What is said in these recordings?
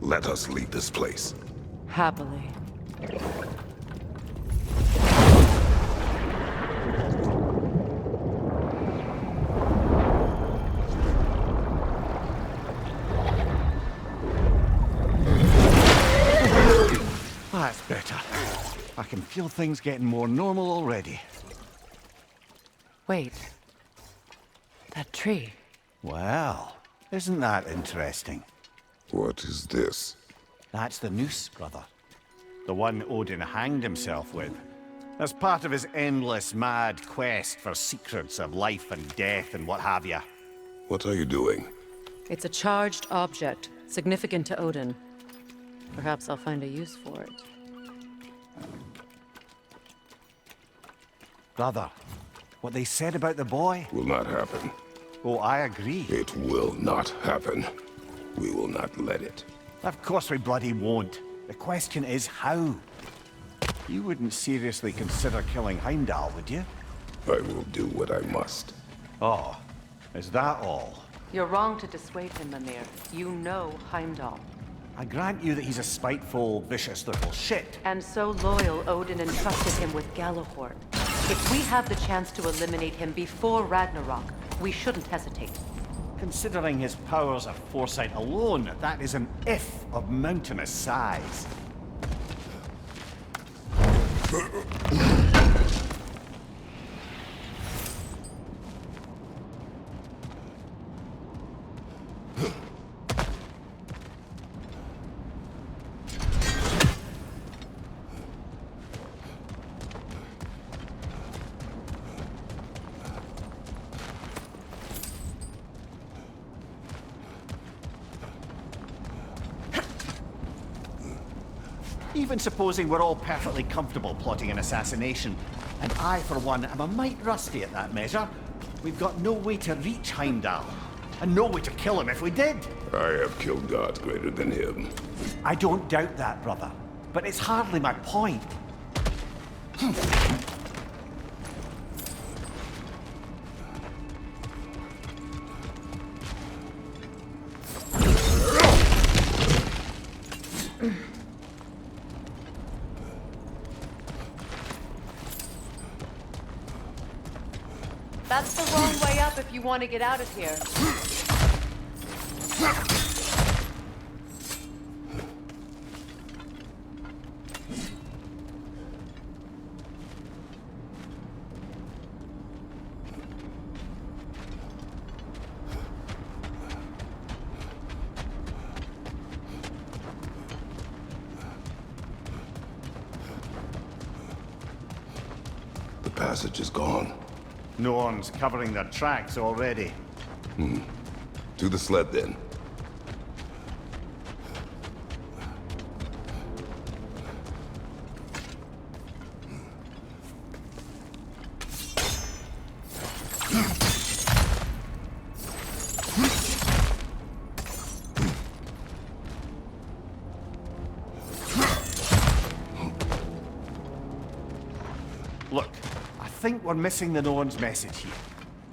Let us leave this place. Happily. That's better. I can feel things getting more normal already. Wait. That tree. Well, isn't that interesting? What is this? That's the noose, brother. The one Odin hanged himself with. As part of his endless, mad quest for secrets of life and death and what have you. What are you doing? It's a charged object, significant to Odin. Perhaps I'll find a use for it. Brother, what they said about the boy? Will not happen. Oh, I agree. It will not happen. We will not let it. Of course we bloody won't. The question is how? You wouldn't seriously consider killing Heimdall, would you? I will do what I must. Oh, is that all? You're wrong to dissuade him, Mimir. You know Heimdall. I grant you that he's a spiteful, vicious little shit. And so loyal, Odin entrusted him with Gjallarhorn. If we have the chance to eliminate him before Ragnarok, we shouldn't hesitate. Considering his powers of foresight alone, that is an if of mountainous size. Even supposing we're all perfectly comfortable plotting an assassination, and I, for one, am a mite rusty at that measure, we've got no way to reach Heimdall, and no way to kill him if we did. I have killed gods greater than him. I don't doubt that, brother, but it's hardly my point. That's the wrong way up if you want to get out of here. The passage is gone. Norns covering their tracks already. To the sled, then. Look, I think we're missing the Norns' message here.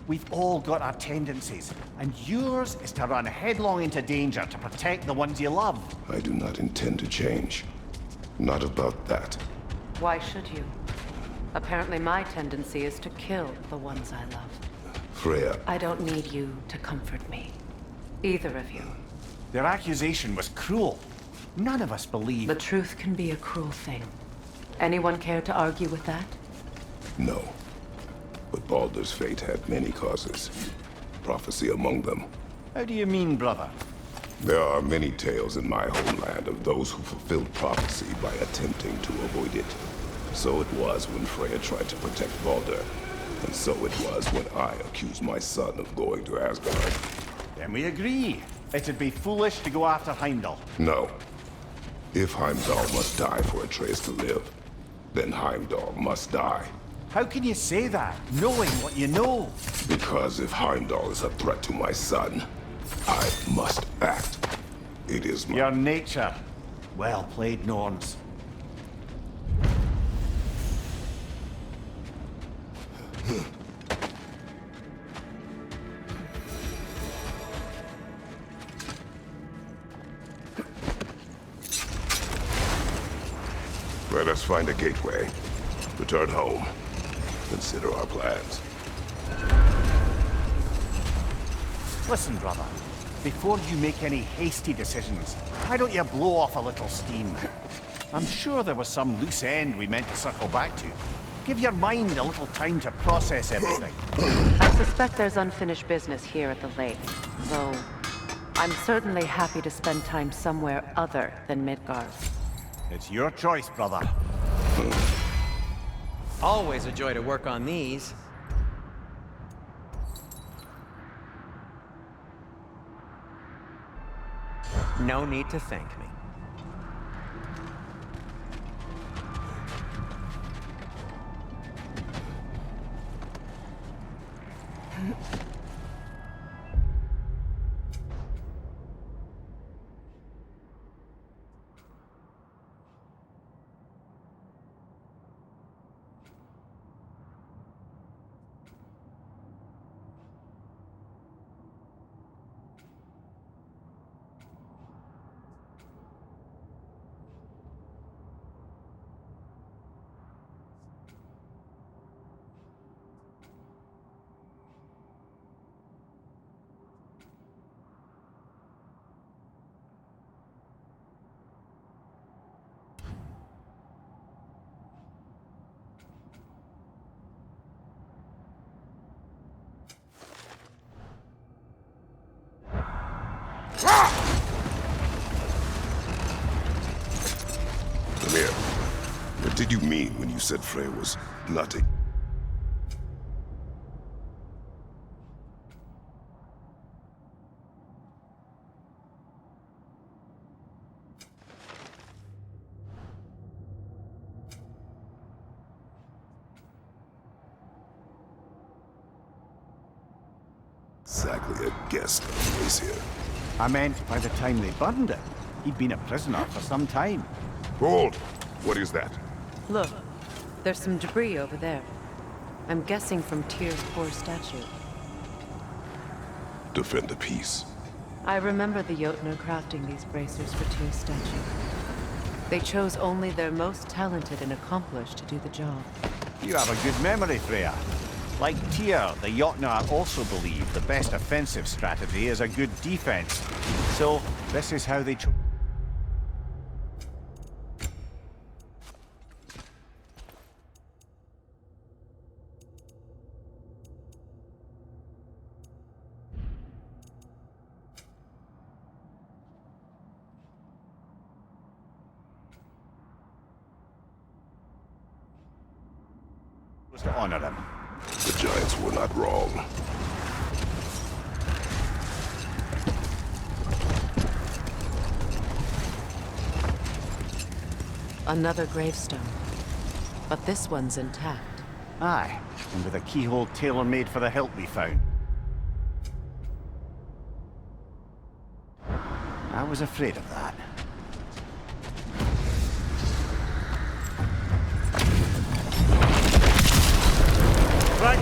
We've all got our tendencies, and yours is to run headlong into danger to protect the ones you love. I do not intend to change. Not about that. Why should you? Apparently my tendency is to kill the ones I love. Freya, I don't need you to comfort me. Either of you. Their accusation was cruel. None of us believe. The truth can be a cruel thing. Anyone care to argue with that? no. But Baldur's fate had many causes. Prophecy among them. How do you mean, brother? There are many tales in my homeland of those who fulfilled prophecy by attempting to avoid it. So it was when Freya tried to protect Baldur. And so it was when I accused my son of going to Asgard. Then we agree. It'd be foolish to go after Heimdall. No. If Heimdall must die for Atreus to live, then Heimdall must die. How can you say that, knowing what you know? Because if Heimdall is a threat to my son, I must act. It is my... Your nature. Well played, Norns. Let us find a gateway. Return home. Consider our plans. Listen, brother. Before you make any hasty decisions, why don't you blow off a little steam? I'm sure there was some loose end we meant to circle back to. Give your mind a little time to process everything. I suspect there's unfinished business here at the lake, though I'm certainly happy to spend time somewhere other than Midgard. It's your choice, brother. Always a joy to work on these. No need to thank me. Come here. What did you mean when you said Freya was not a... Exactly a guest of the place here. I meant by the time they burned it, he'd been a prisoner for some time. Hold! What is that? Look, there's some debris over there. I'm guessing from Tyr's poor statue. Defend the peace. I remember the Jotnar crafting these bracers for Tyr's statue. They chose only their most talented and accomplished to do the job. You have a good memory, Freya. Like Tyr, the Jotnar also believe the best offensive strategy is a good defense. So, this is how they chose. To honor him. The Giants were not wrong. Another gravestone. But this one's intact. Aye, and with a keyhole tailor-made for the hilt we found. I was afraid of that.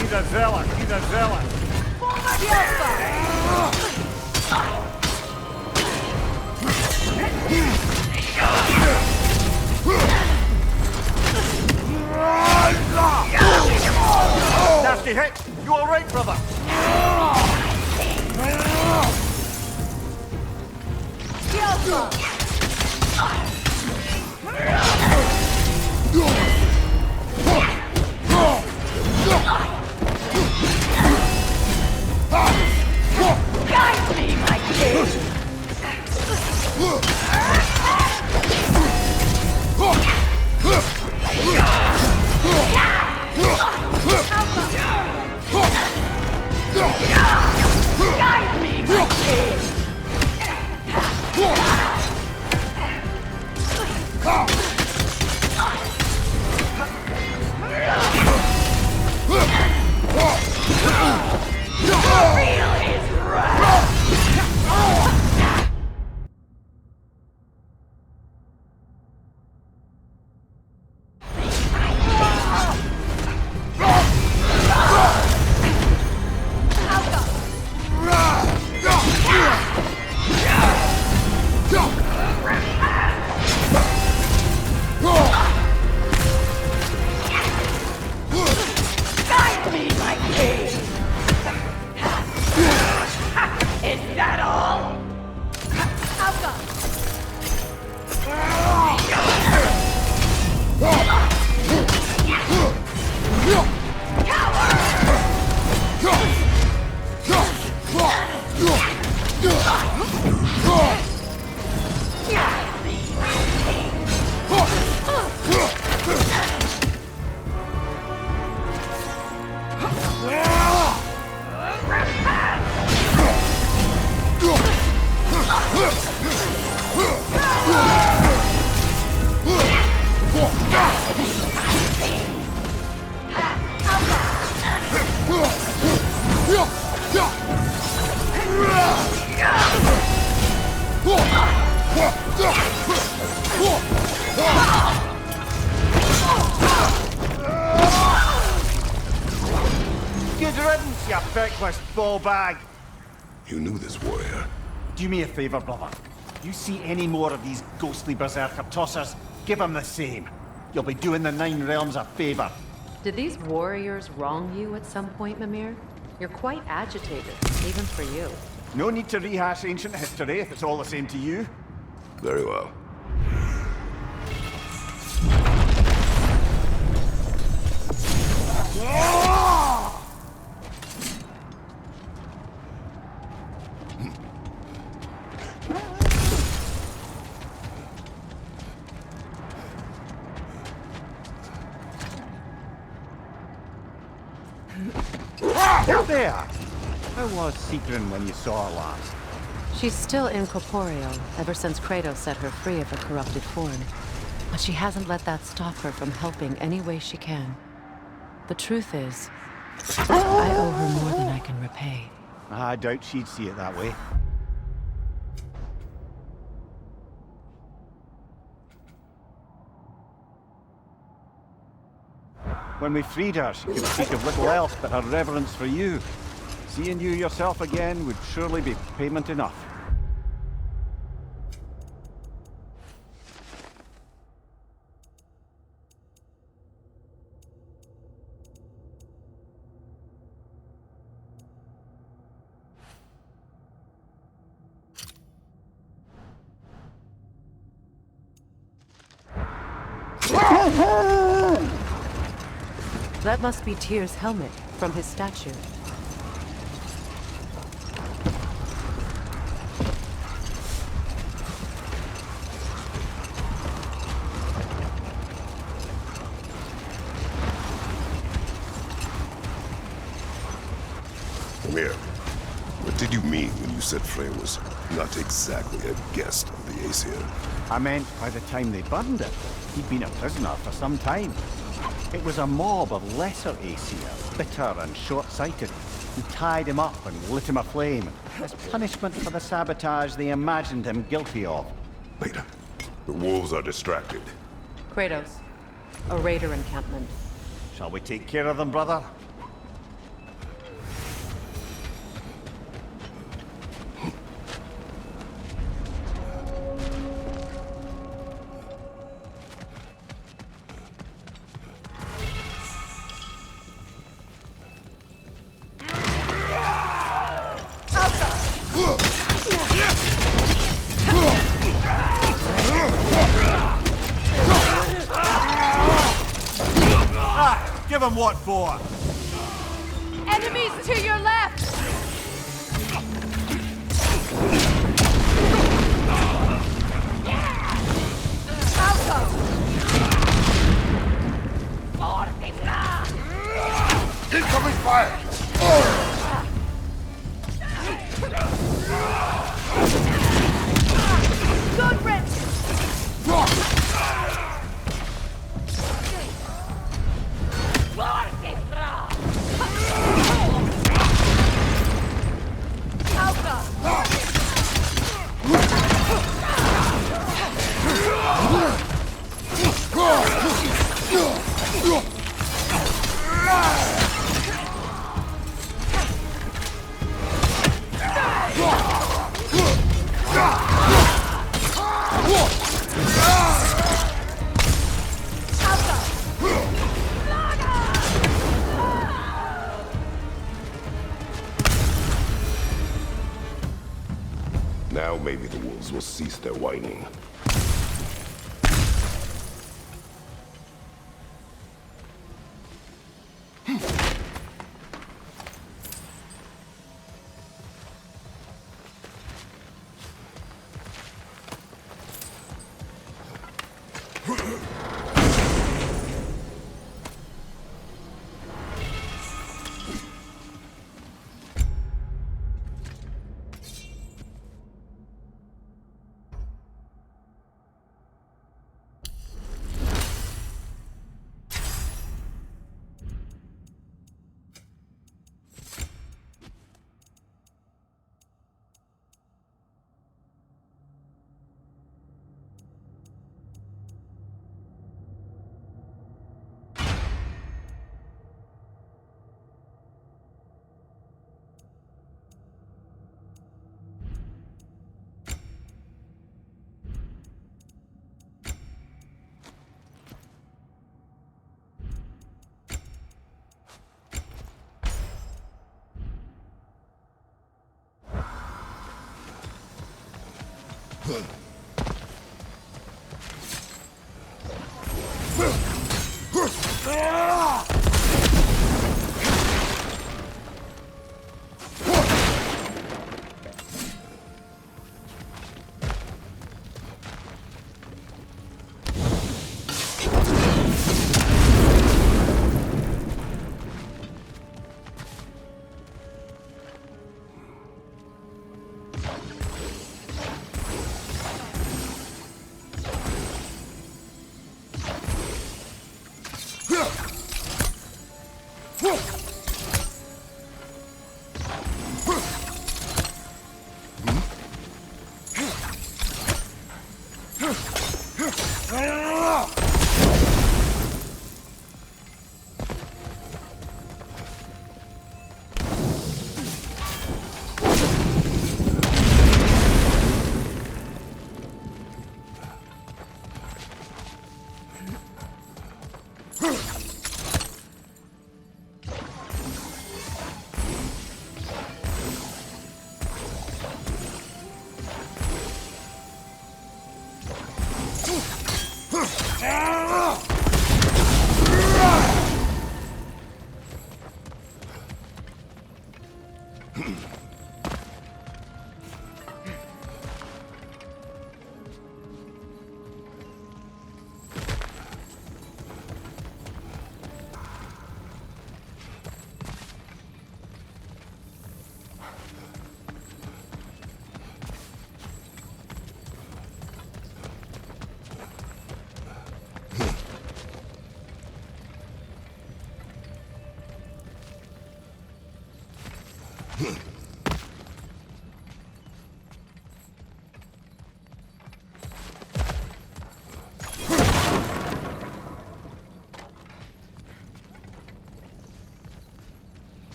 He's a zealot! He's a zealot! Nasty hit! You all right, brother? Guide me, my kid! Guide me, my kid! Good riddance, you feckless ball bag! You knew this warrior. Do me a favor, brother. You see any more of these ghostly berserker tossers, give them the same. You'll be doing the Nine Realms a favor. Did these warriors wrong you at some point, Mimir? You're quite agitated, even for you. No need to rehash ancient history if it's all the same to you. Very well. There! How was Sigrun when you saw her last? She's still incorporeal, ever since Kratos set her free of her corrupted form. But she hasn't let that stop her from helping any way she can. The truth is, I owe her more than I can repay. I doubt she'd see it that way. When we freed her, she could speak of little else but her reverence for you. Seeing you yourself again would surely be payment enough. That must be Tyr's helmet from his statue. Mimir, what did you mean when you said Freya was not exactly a guest of the Aesir? I meant by the time they burned it, he'd been a prisoner for some time. It was a mob of lesser Aesir, bitter and short-sighted, who tied him up and lit him aflame, as punishment for the sabotage they imagined him guilty of. Wait, the wolves are distracted. Kratos, a raider encampment. Shall we take care of them, brother? Give him what for? Enemies to your left! Incoming fire! Good rip! Now maybe the wolves will cease their whining.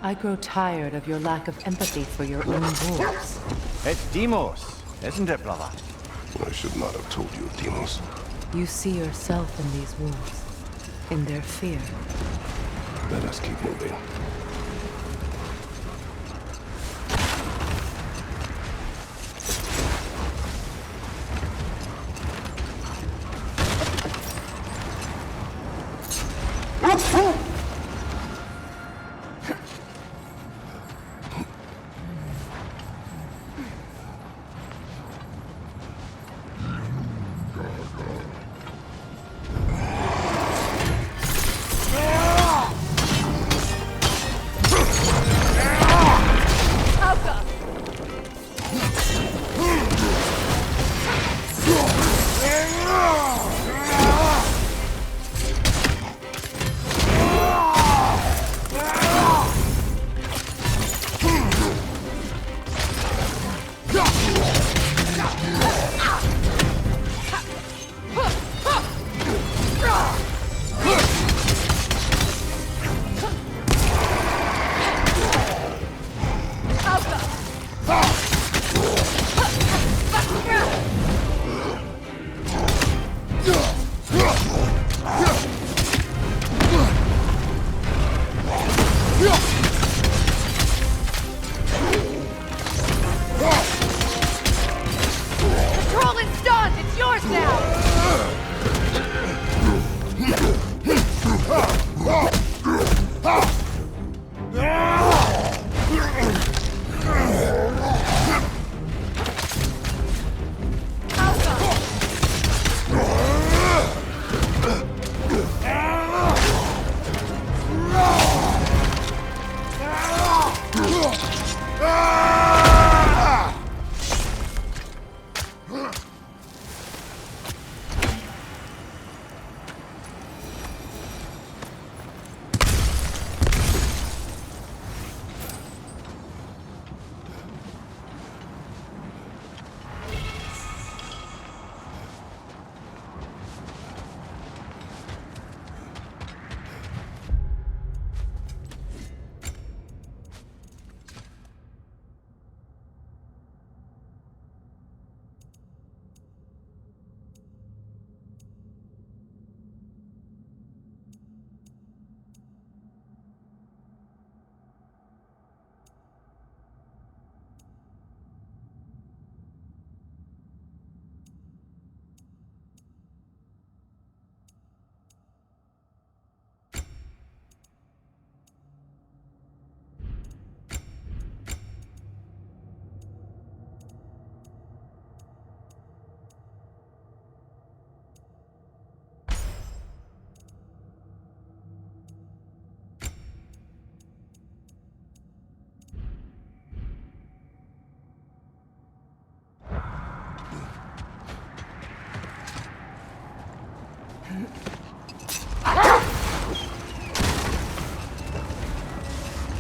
I grow tired of your lack of empathy for your own wolves. It's Demos, isn't it, brother? I should not have told you, Demos. You see yourself in these wolves, in their fear. Let us keep moving. Control is done! It's yours now!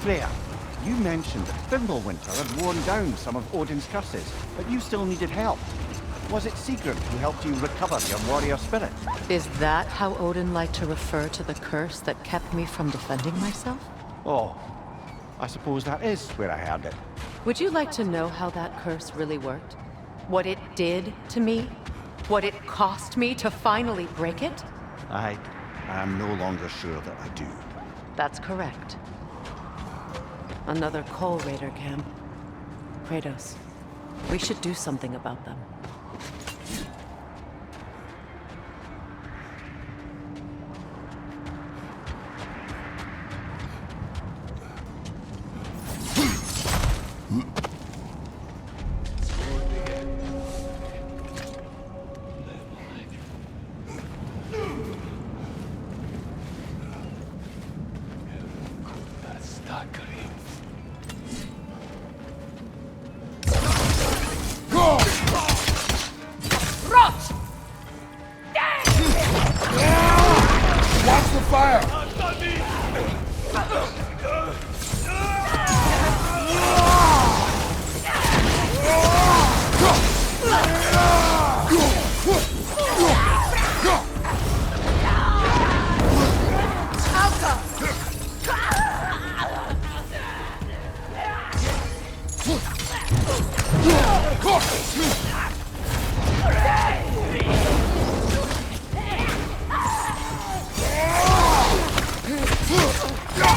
Freya, you mentioned that Fimbulwinter had worn down some of Odin's curses, but you still needed help. Was it Sigrid who helped you recover your warrior spirit? Is that how Odin liked to refer to the curse that kept me from defending myself? Oh, I suppose that is where I heard it. Would you like to know how that curse really worked? What it did to me? What it cost me to finally break it? I am no longer sure that I do. That's correct. Another Coal Raider camp. Kratos, we should do something about them. Watch the fire!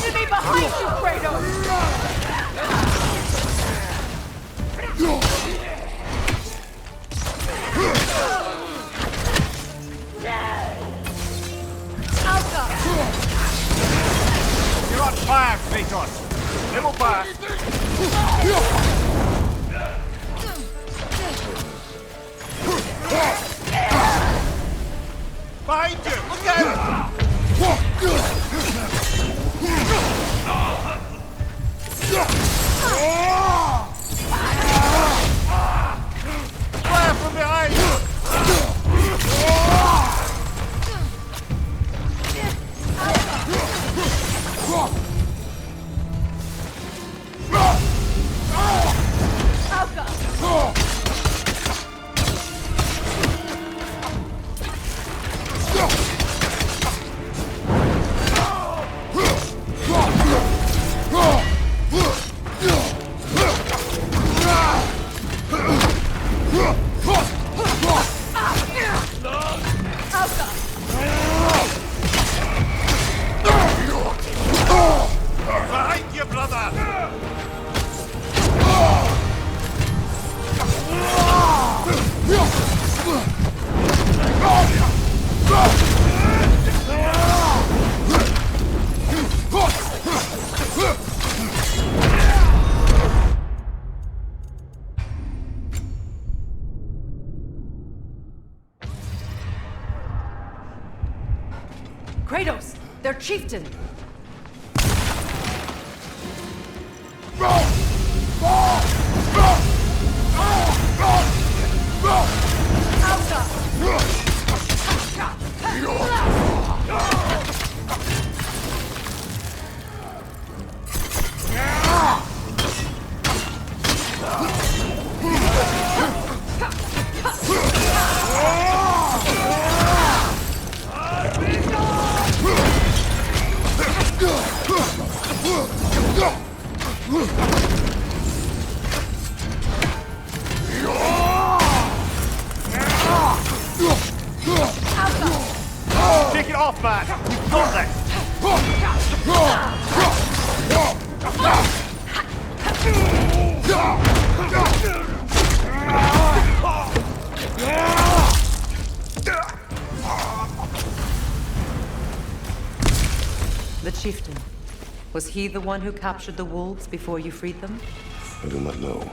Enemy behind you, Kratos! You're on fire, Kratos. Level back. Behind you! Look out! Fire from behind! Behind you, brother! Kratos! Their chieftain! Take it off, man! We've got this! The chieftain. Was he the one who captured the wolves before you freed them? I do not know.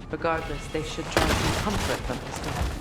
Regardless, they should draw some comfort from his death.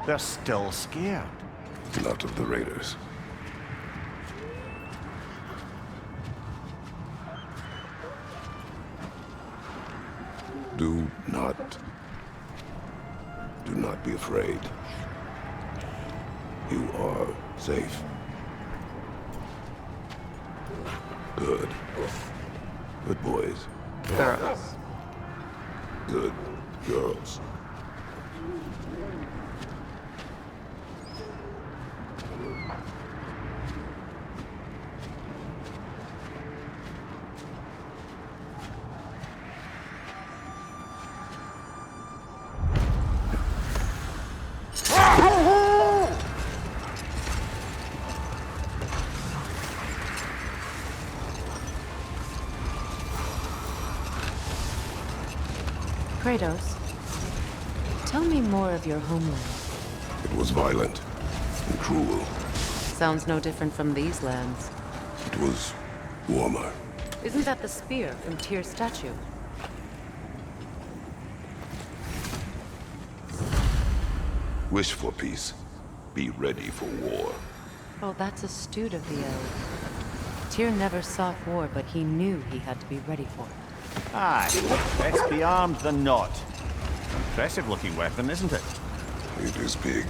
They're still scared. Not of the raiders. Do not be afraid. You are safe. Good. Good boys. Girls. Good girls. Kratos, tell me more of your homeland. It was violent and cruel. Sounds no different from these lands. It was warmer. Isn't that the spear from Tyr's statue? Wish for peace. Be ready for war. Oh, that's astute of the elf. Tyr never sought war, but he knew he had to be ready for it. Aye, best be armed than not. Impressive looking weapon, isn't it? It is big.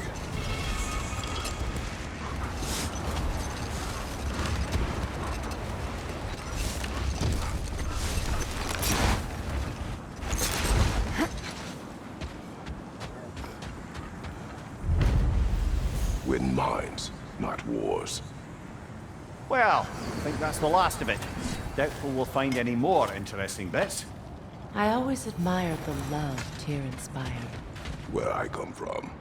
Win mines, not wars. Well, I think that's the last of it. Doubtful we'll find any more interesting bits. I always admired the love Tyr inspired. Where I come from.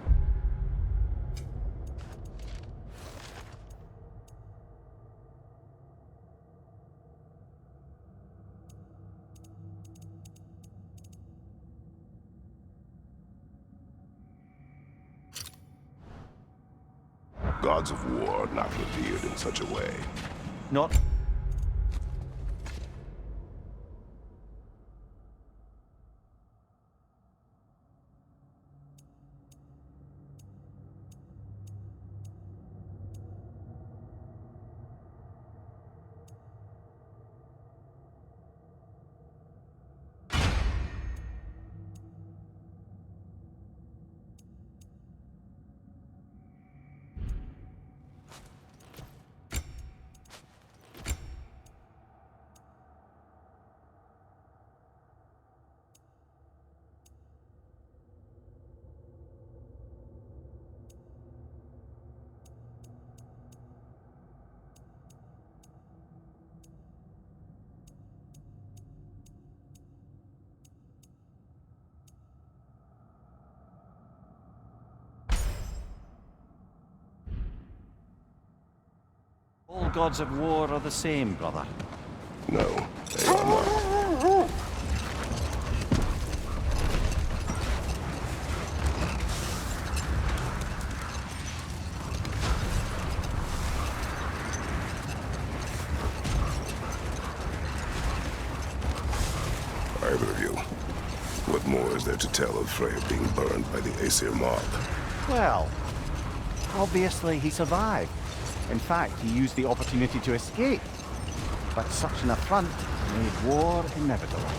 Gods of war are not revered in such a way. Not... All gods of war are the same, brother. No, they are not. Either of you. What more is there to tell of Freya being burned by the Aesir mob? Well, obviously he survived. In fact, he used the opportunity to escape. But such an affront made war inevitable.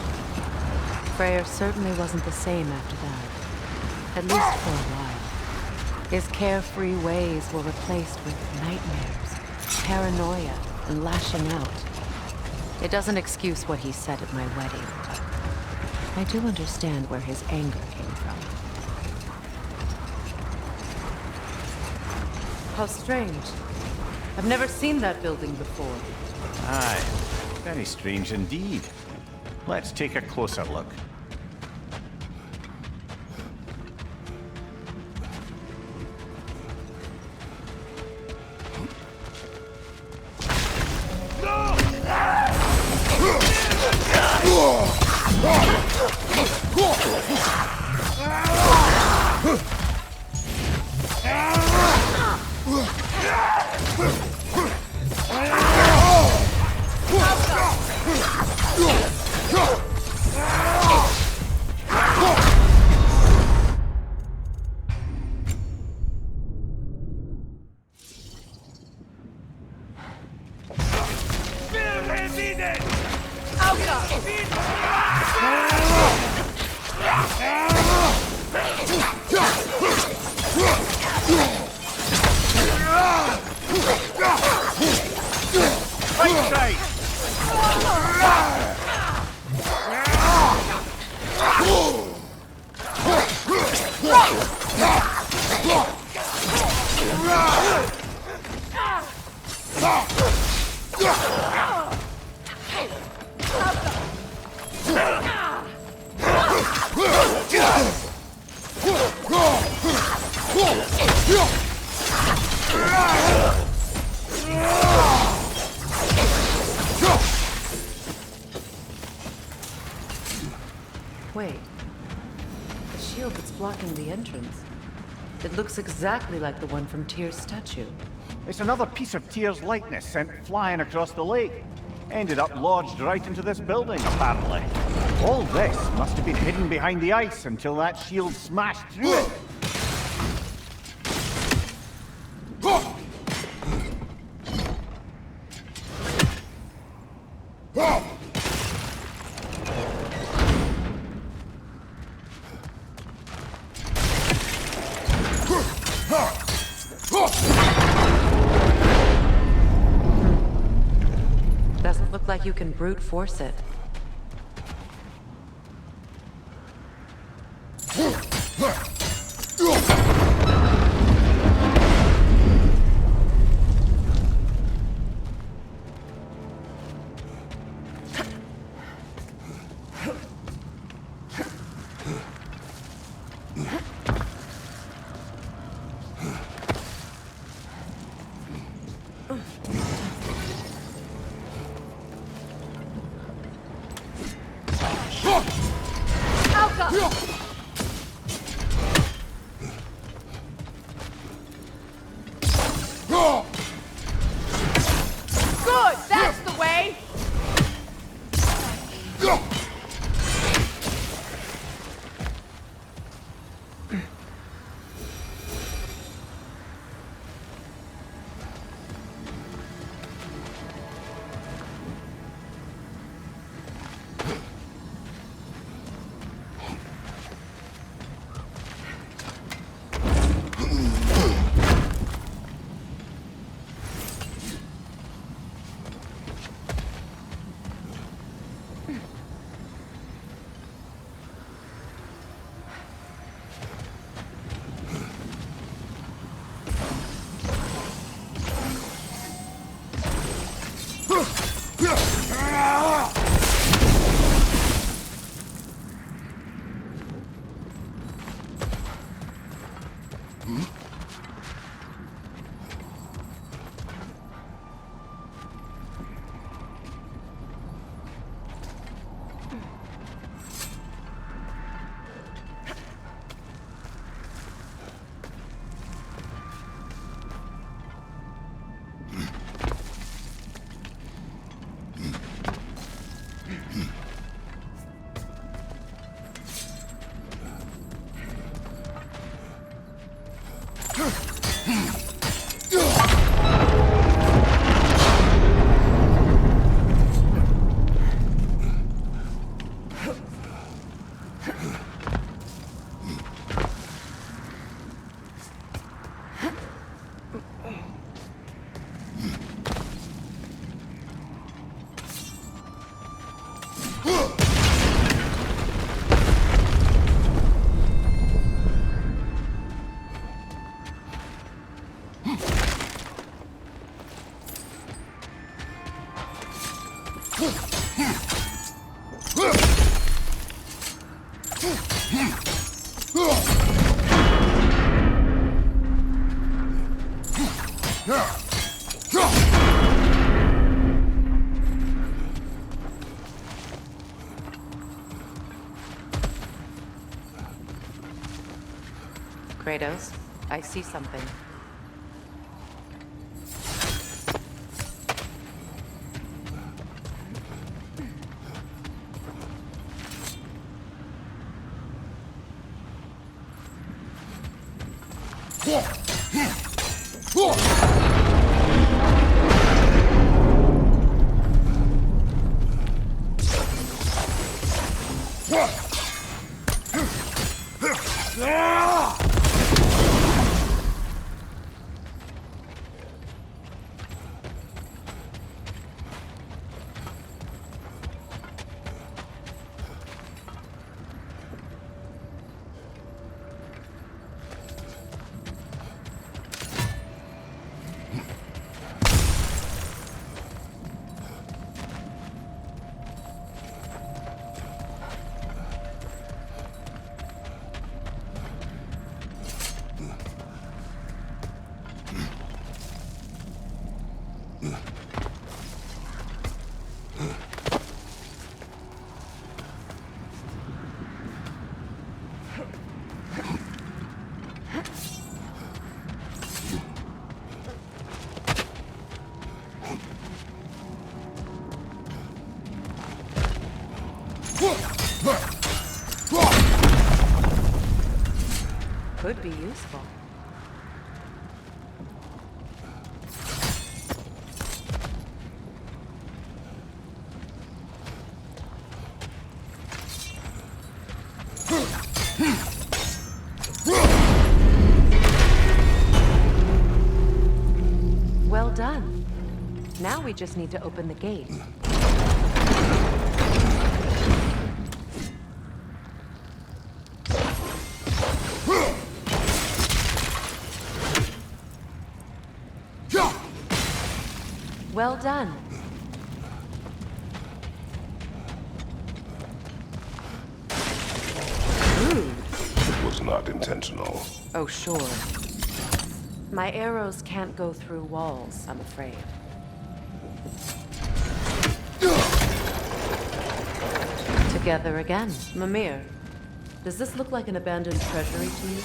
Freyr certainly wasn't the same after that. At least for a while. His carefree ways were replaced with nightmares, paranoia, and lashing out. It doesn't excuse what he said at my wedding, but I do understand where his anger came from. How strange. I've never seen that building before. Aye, very strange indeed. Let's take a closer look. Wait. The shield that's blocking the entrance. It looks exactly like the one from Tyr's statue. It's another piece of Tyr's likeness sent flying across the lake. Ended up lodged right into this building, apparently. All this must have been hidden behind the ice until that shield smashed through it. Doesn't look like you can brute force it. Good, that's the way! Kratos, I see something. Could be useful. Well done. Now we just need to open the gate. Well done. Rude. It was not intentional. Oh, sure. My arrows can't go through walls, I'm afraid. Together again. Mimir, does this look like an abandoned treasury to you?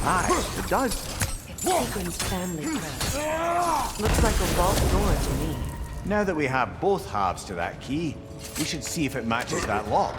Aye, it does. It's Sigurd's family crest. Looks like a vault door to me. Now that we have both halves to that key, we should see if it matches that lock.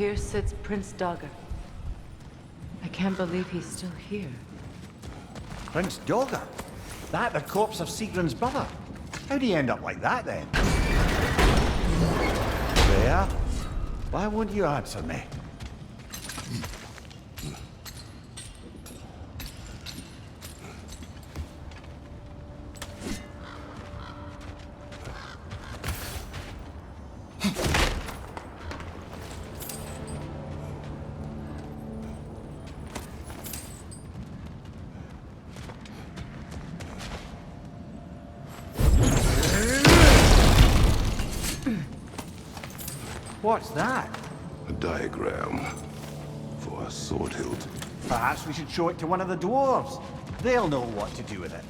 here sits Prince Dagger. I can't believe he's still here. Prince Dogger? That the corpse of Sigrun's brother? How'd he end up like that, then? Freya? Why won't you answer me? What's that? A diagram for a sword hilt. Perhaps we should show it to one of the dwarves. They'll know what to do with it.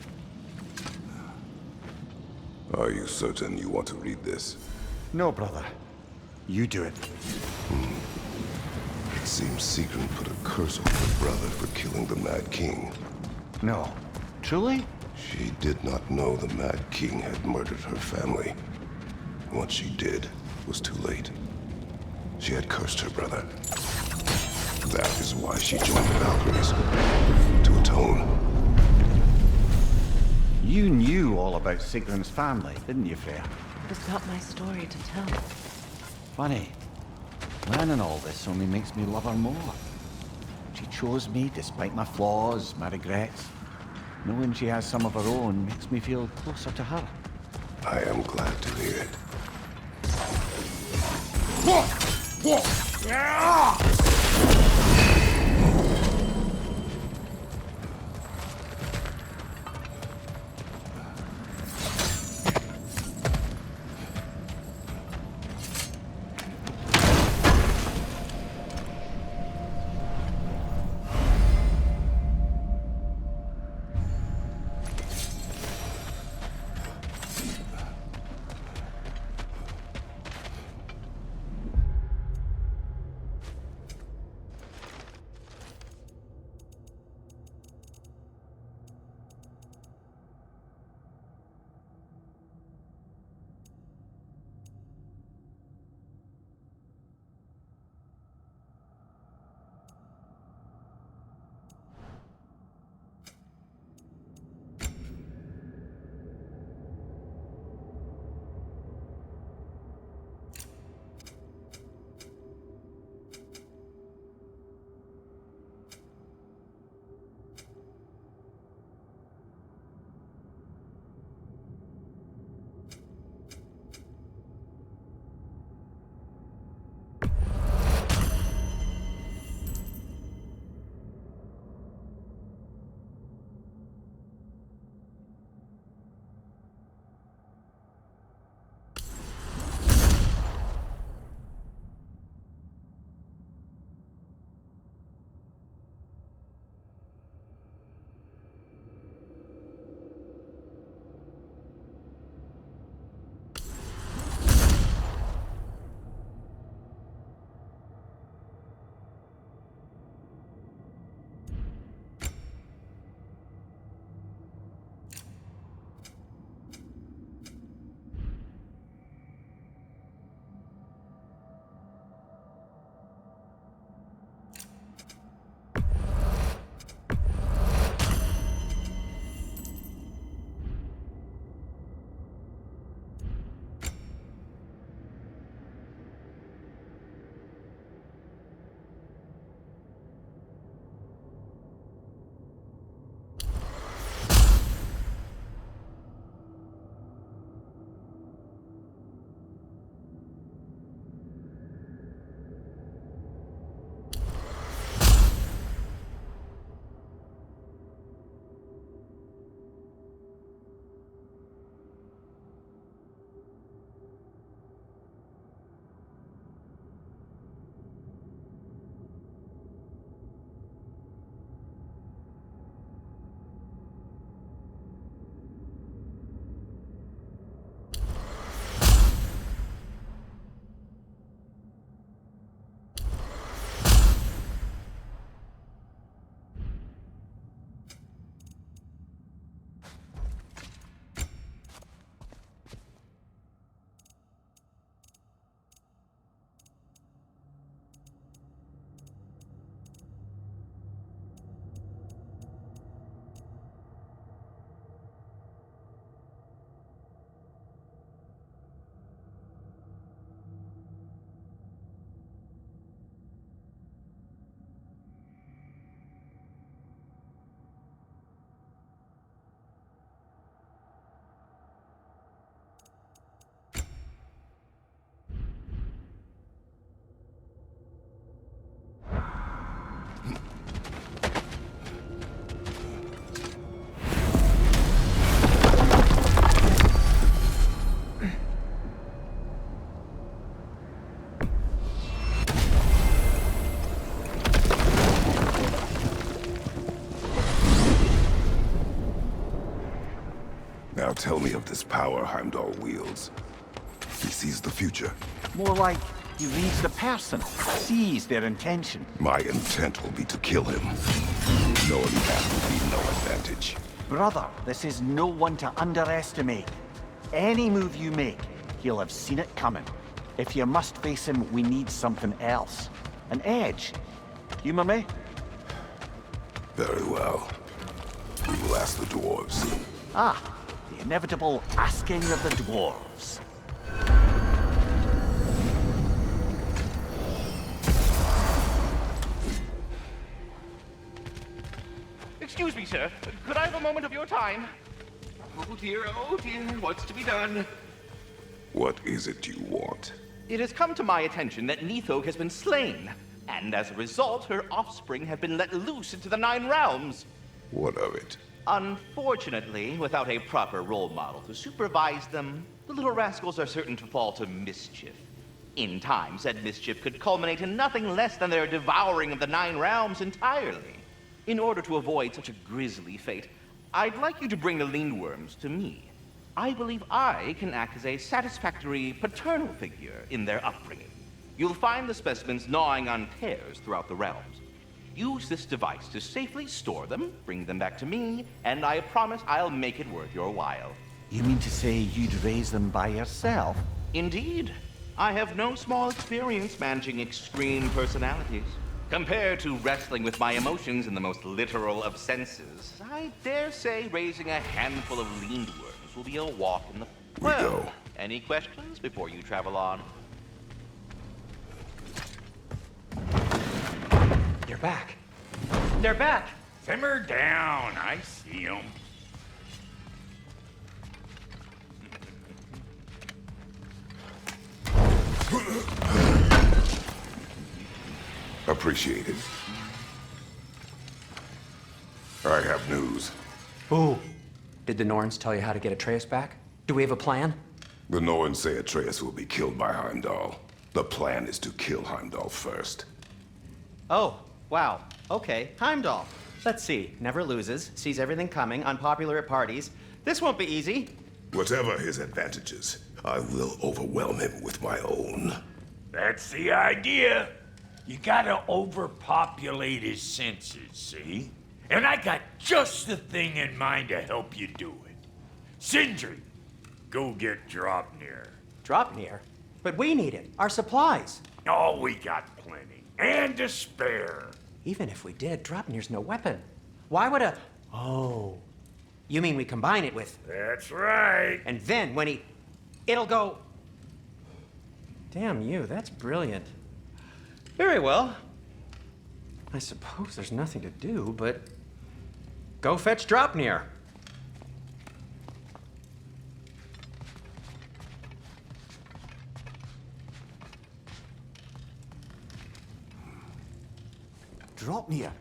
Are you certain you want to read this? No, brother. You do it. It seems Sigrun put a curse on her brother for killing the Mad King. No. Truly? She did not know the Mad King had murdered her family. What she did was too late. She had cursed her brother. That is why she joined the Valkyries. To atone. You knew all about Sigrun's family, didn't you, Freya? It was not my story to tell. Funny. Learning all this only makes me love her more. She chose me despite my flaws, my regrets. Knowing she has some of her own makes me feel closer to her. I am glad to hear it. Now tell me of this power Heimdall wields. He sees the future. More like he reads the person, sees their intention. My intent will be to kill him. Knowing that will be no advantage. Brother, this is no one to underestimate. Any move you make, he'll have seen it coming. If you must face him, we need something else. An edge. Humor me? Very well. We will ask the dwarves. Ah, the inevitable asking of the dwarves. Excuse me, sir. Could I have a moment of your time? Oh dear, what's to be done? What is it you want? It has come to my attention that Nithog has been slain, and as a result, her offspring have been let loose into the Nine Realms. What of it? Unfortunately, without a proper role model to supervise them, the little rascals are certain to fall to mischief. In time, said mischief could culminate in nothing less than their devouring of the Nine Realms entirely. In order to avoid such a grisly fate, I'd like you to bring the Lindworms to me. I believe I can act as a satisfactory paternal figure in their upbringing. You'll find the specimens gnawing on tears throughout the realms. Use this device to safely store them, bring them back to me, and I promise I'll make it worth your while. You mean to say you'd raise them by yourself? Indeed. I have no small experience managing extreme personalities. Compared to wrestling with my emotions in the most literal of senses, I dare say raising a handful of Lindworms will be a walk in the... Well, go. Any questions before you travel on? You're back. They're back. Simmer down. I see him. Appreciate it. I have news. Ooh. Did the Norns tell you how to get Atreus back? Do we have a plan? The Norns say Atreus will be killed by Heimdall. The plan is to kill Heimdall first. Oh, wow. Okay, Heimdall. Let's see. Never loses, sees everything coming, unpopular at parties. This won't be easy. Whatever his advantages, I will overwhelm him with my own. That's the idea. You gotta overpopulate his senses, see? And I got just the thing in mind to help you do it. Sindri, go get Dropnir. Dropnir? But we need it. Our supplies. Oh, we got plenty. And to spare. Even if we did, Dropnir's no weapon. Why would a... Oh. You mean we combine it with... That's right. And then when he... It'll go... Damn you, that's brilliant. Very well. I suppose there's nothing to do, but... Go fetch Dropnir. Dropnir?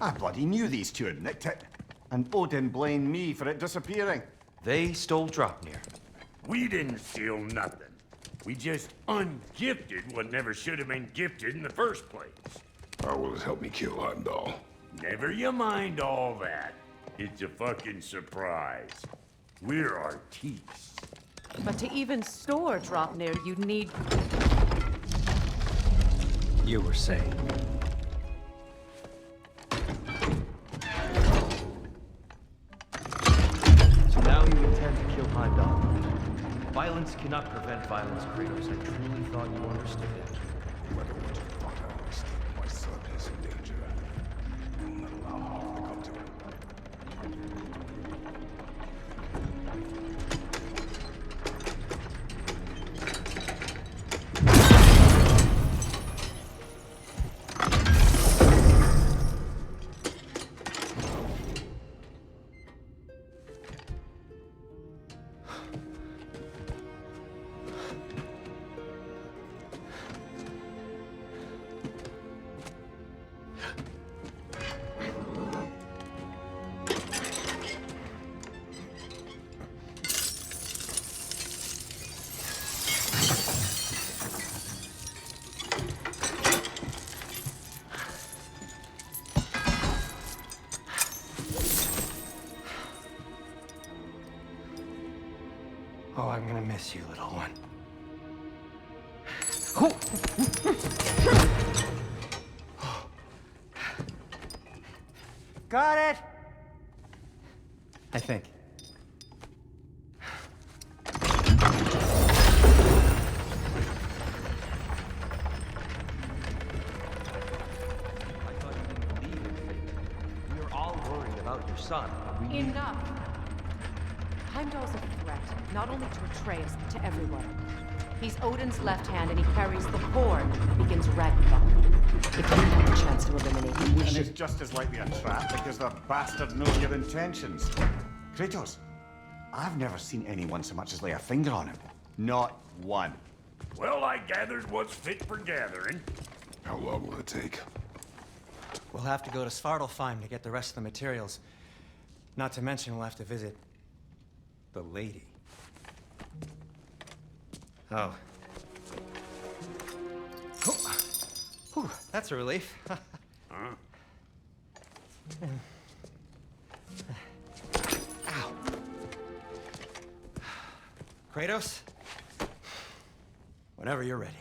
I bloody knew these two had nicked it. And Odin blamed me for it disappearing. They stole Dropnir. We didn't steal nothing. We just ungifted what never should have been gifted in the first place. How will it help me kill Heimdall? Never you mind all that. It's a fucking surprise. We're artistes. But to even store Dropnir, you'd need... You were saying. So now you intend to kill Heimdall. Violence cannot prevent violence, Kratos. I truly thought you understood it. Whether what you thought I understood, my son is in danger. I will not allow harm to come to him. Oh, I'm gonna miss you, little one. Got it! I think. I thought you didn't believe in fate. We are all worried about your son. We Enough. Heimdall's a threat, not only to Atreus, but to everyone. He's Odin's left hand, and he carries the horn that begins Ragnarok. If we have a chance to eliminate him, we And should... it's just as likely a trap because the bastard knows your intentions. Kratos, I've never seen anyone so much as lay a finger on him. Not one. Well, I gathered what's fit for gathering. How long will it take? We'll have to go to Svartalfheim to get the rest of the materials. Not to mention we'll have to visit the lady. Oh. Whew, that's a relief. Ow. Kratos, whenever you're ready.